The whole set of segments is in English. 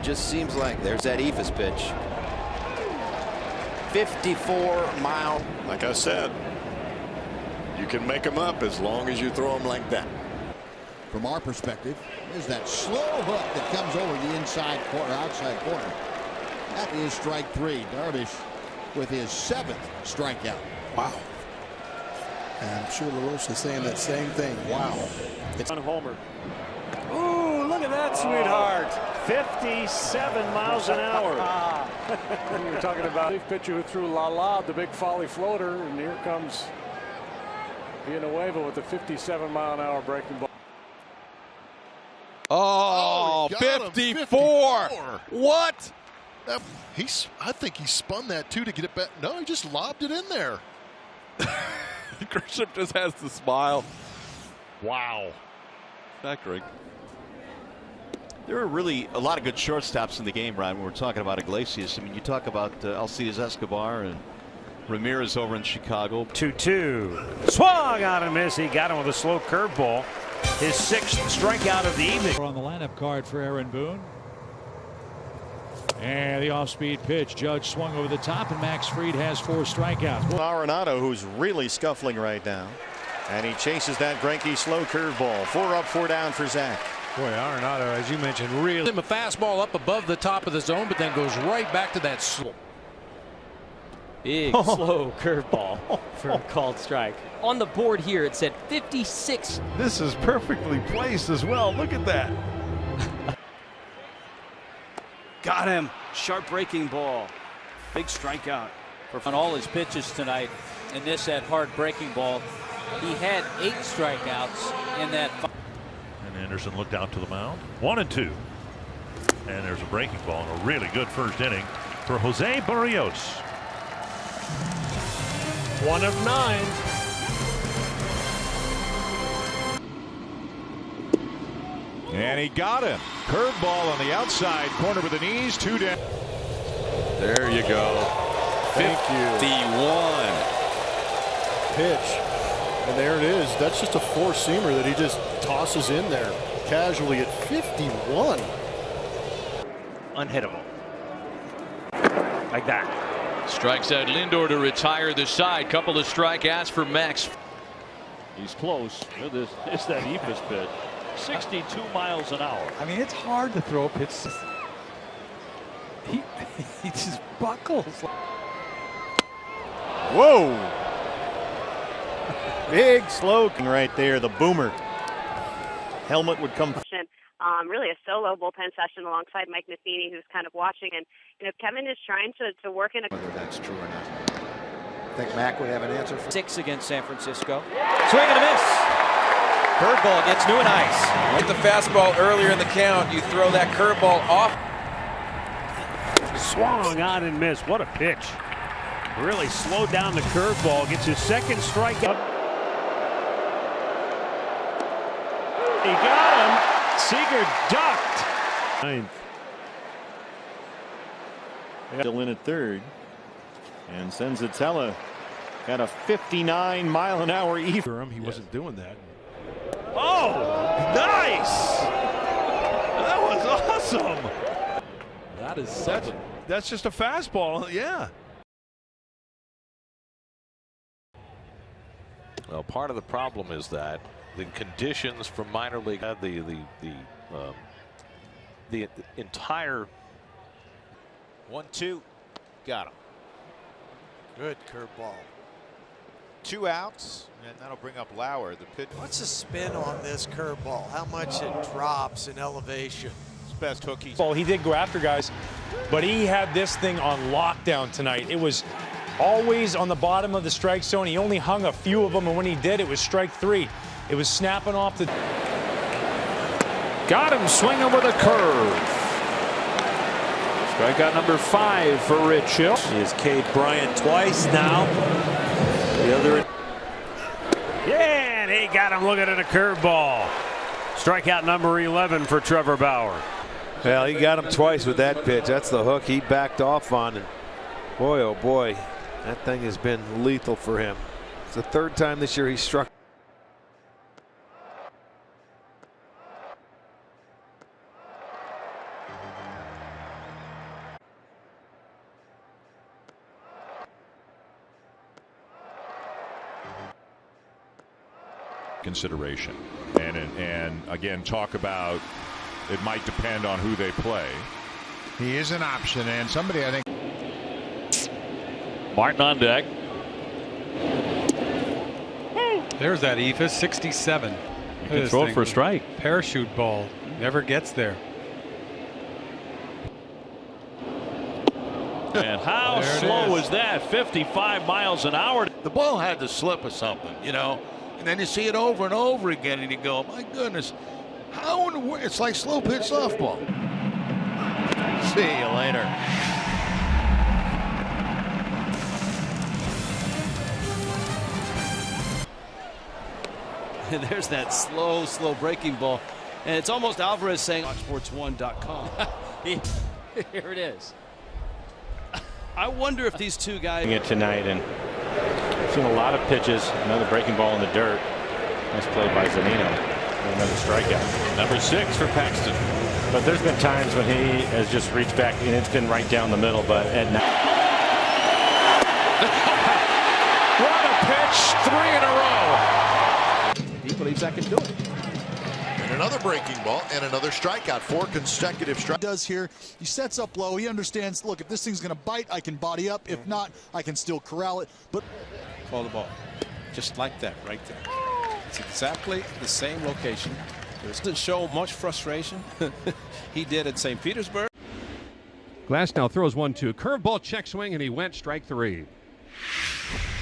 just seems like there's that eephus pitch. 54 mile. Like I said, you can make them up as long as you throw them like that. From our perspective, there's that slow hook that comes over the inside corner, outside corner. That is strike three. Darvish with his 7th strikeout. Wow. And I'm sure LaRoche is saying that same thing. Wow. It's on Homer. Ooh, look at that, sweetheart. 57 miles an hour. We were talking about a pitcher who threw La the big folly floater, and here comes Villanueva with the 57-mile-an-hour breaking ball. Oh, 54. What? I think he spun that too to get it back. No, he just lobbed it in there. Grisham just has to smile. Wow. Factoring. There are really a lot of good shortstops in the game, Ryan. When we're talking about Iglesias, I mean, you talk about Alcides Escobar and Ramirez over in Chicago. 2-2. Swung on and miss. He got him with a slow curveball. His 6th strikeout of the evening. On the lineup card for Aaron Boone. And the off-speed pitch. Judge swung over the top, and Max Fried has 4 strikeouts. Arenado, who's really scuffling right now, and he chases that Greinke slow curveball. 4 up, 4 down for Zach. Boy, Arenado, as you mentioned, really a fastball up above the top of the zone, but then goes right back to that slow. Big slow curveball for a called strike. On the board here, it said 56. This is perfectly placed as well. Look at that. Got him. Sharp breaking ball. Big strikeout. On all his pitches tonight, and this at hard breaking ball, he had 8 strikeouts in that. And Anderson looked out to the mound. 1-2. And there's a breaking ball and a really good first inning for Jose Barrios. 1 of 9. And he got him. Curveball on the outside corner with the knees. 2 down. There you go. Thank 51. Pitch. And there it is. That's just a 4-seamer that he just tosses in there casually at 51. Unhittable. Like that. Strikes out Lindor to retire the side. Couple of strikeouts for Max. He's close. It's that eephus pitch. 62 miles an hour. I mean, it's hard to throw a pitch. He just buckles. Whoa! Big slow right there. The boomer. Helmet would come. Really a solo bullpen session alongside Mike Matheny, who's kind of watching. And Kevin is trying to work in. Whether that's true or not. I think Mac would have an answer for 6 against San Francisco. Swing and a miss. Curveball gets new and ice. With the fastball earlier in the count, you throw that curveball off. Swung on and missed. What a pitch. Really slowed down the curveball. Gets his 2nd strikeout. He got him. Seager ducked. 9th. Still in at 3rd. And Senzatella got a 59-mile-an-hour eephus. He wasn't doing that. Oh, nice! That was awesome. That is 7. That's just a fastball. Yeah. Well, part of the problem is that the conditions from minor league, the entire 1-2. Got him. Good curveball. 2 outs, and that'll bring up Lauer. The pitch. What's the spin on this curveball? How much it drops in elevation? His best hook. He did go after guys, but he had this thing on lockdown tonight. It was always on the bottom of the strike zone. He only hung a few of them, and when he did, it was strike 3. It was snapping off the. Got him swinging with a curve. Strikeout number 5 for Rich Hill. Is Cade Bryant twice now. The other. Yeah, and he got him looking at a curveball. Strikeout number 11 for Trevor Bauer. Well, he got him twice with that pitch. That's the hook he backed off on. And boy, oh boy, that thing has been lethal for him. It's the 3rd time this year he struck. consideration. And again, talk about it might depend on who they play. He is an option, and somebody I think. Martin on deck. There's that eephus, 67. You can throw it for a strike. Parachute ball, never gets there. And how slow is that? 55 miles an hour. The ball had to slip or something, you know, and then you see it over and over again, and you go, my goodness, how in the world? It's like slow pitch softball. See you later. There's that slow breaking ball. And it's almost Alvarez saying Sports1.com. Here it is. I wonder if these two guys. It tonight, and I've seen a lot of pitches. Another breaking ball in the dirt. Nice play by Zunino. Another strikeout. Number 6 for Paxton. But there's been times when he has just reached back, and it's been right down the middle. But at night. What a pitch! 3 in a row. He believes I can do it. And another breaking ball and another strikeout. 4 consecutive strikeouts. Does here. He sets up low. He understands, look, if this thing's going to bite, I can body up. If not, I can still corral it. But Call the ball. Just like that right there. It's exactly the same location. It doesn't show much frustration. He did at St. Petersburg. Glasnow throws 1-2. Curveball, check swing, and he went strike 3.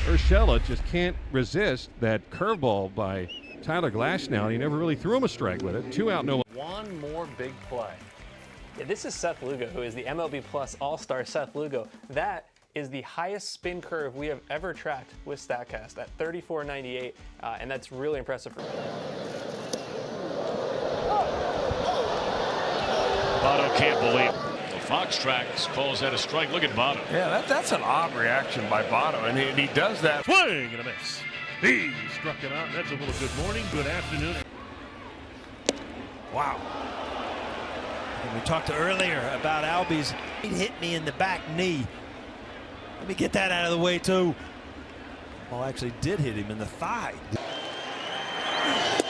Urshela just can't resist that curveball by Tyler Glasnow. He never really threw him a strike with it. 2 out, no. One more big play. Yeah, this is Seth Lugo, who is the MLB Plus All-Star Seth Lugo. That is the highest spin curve we have ever tracked with StatCast at 34.98, and that's really impressive for me. Votto can't believe it. The Fox Tracks calls that a strike. Look at Votto. Yeah, that's an odd reaction by Votto, and he does that. Swing and a miss. He struck it out. That's a little good morning, good afternoon. Wow. And we talked earlier about Albies. He hit me in the back knee. Let me get that out of the way, too. Well, actually did hit him in the thigh.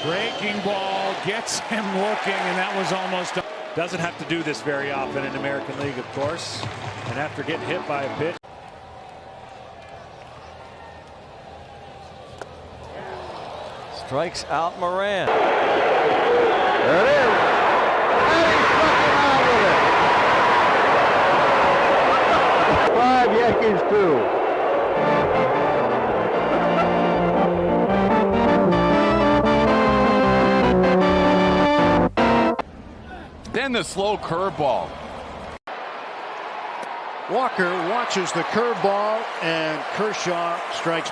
Breaking ball gets him looking, and that was almost. Doesn't have to do this very often in the American League, of course. And after getting hit by a pitch. Strikes out Moran. There it is. And he struck him out with it. 5 Yankees 2. Then the slow curveball. Walker watches the curveball, and Kershaw strikes.